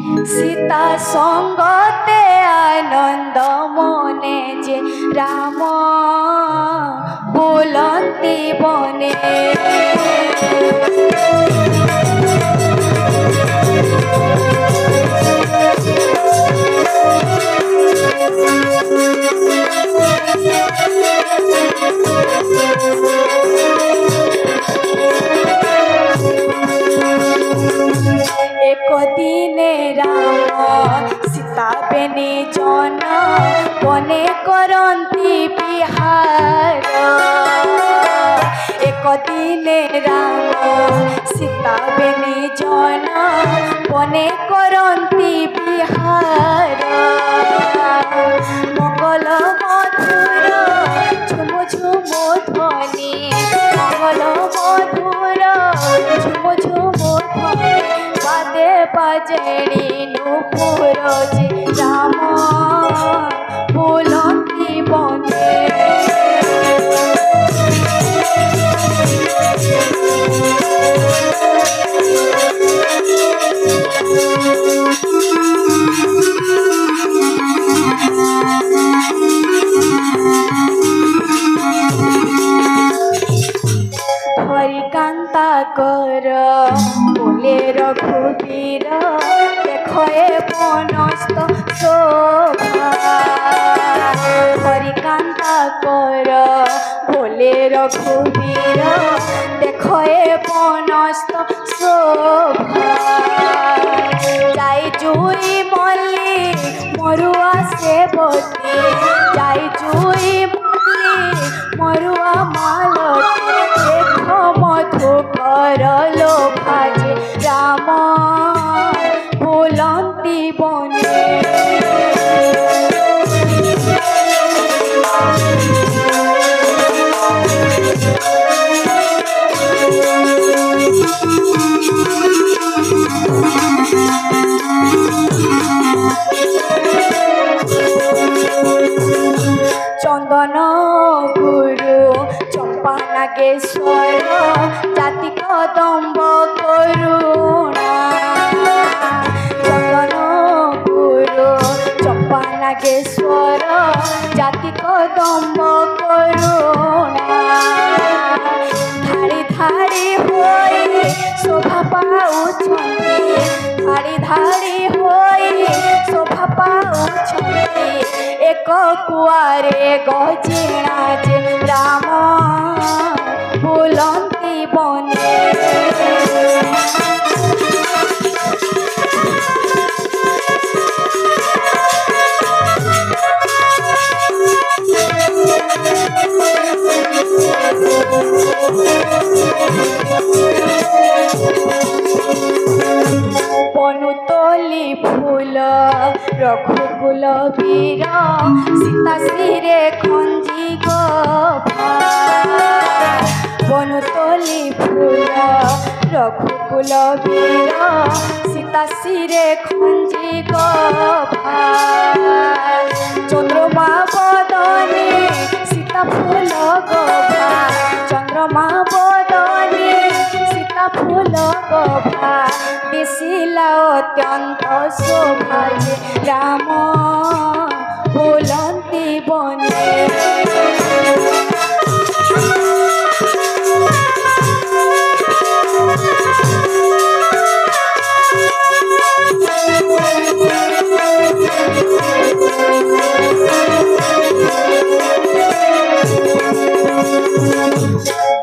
सीता संगते आनंद मने जे राम बुलंती बने एक दिने राम सीता बेनी जन बने करंती बिहार एक दिने राम सीता बेनी जन बने करंती बिहार मंगल मधुर झुम झुम ध्वनि मंगल मधुर झुम झुम ध्वनि बादे बजेणी नुपुर जे राम बुलंती बने धरी कांता कर बोले रघुबीर देखए बनस्त शोभा धरी कांता कर बोले रघुबीर देखए बनस्त शोभा जाई जुई मल्ली मरुआ सेवती जाई जुई मल्ली मरुआ मालती देख मधुकर लोभा जे राम बुलंती बने चंदन गुरु चंपा नागेश्वर जाति कदम्ब करुणा चंदन गुरु चंपा नागेश्वर जाति कदम्ब करुणा धाड़ी धाड़ी होई शोभा पाउछंती धाड़ी धाड़ी होई शोभा पाउछंती एक कुआरे गजिणा जे राम बुलंती बने बनुतली फूल रघुकुल वीर सीता सिरे खंजी गभा बनुतली फूल रघुकुल वीर सीता सिरे खंजी गभा चंद्रमा बदने सीता फूल गभा चंद्रमा बदने सीता फूल गभा दिशिला अत्यंत शोभा जे राम बुलंती बने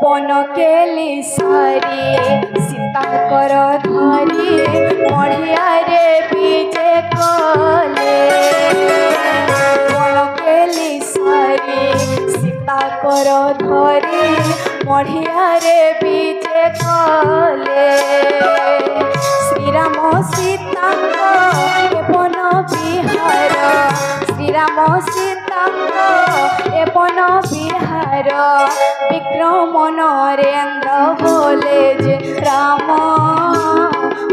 बन केली सारी सीता कर धरी मढ़िया रे बीजे कले बन केली सारी सीता कर धरी मढ़िया रे बीजे कले श्रीराम सीता बन बिहार श्रीराम सीता बन बिहार विक्रम नरेंद्र बोले जे राम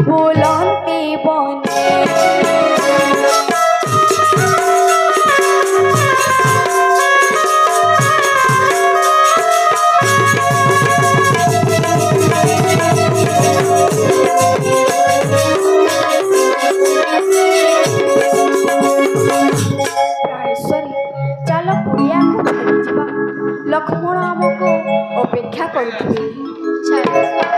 बुलंती बने ଲକ୍ଷ୍ମଣ ଆମକୁ ଅପେକ୍ଷା କରୁଥିବେ। ଚାଲ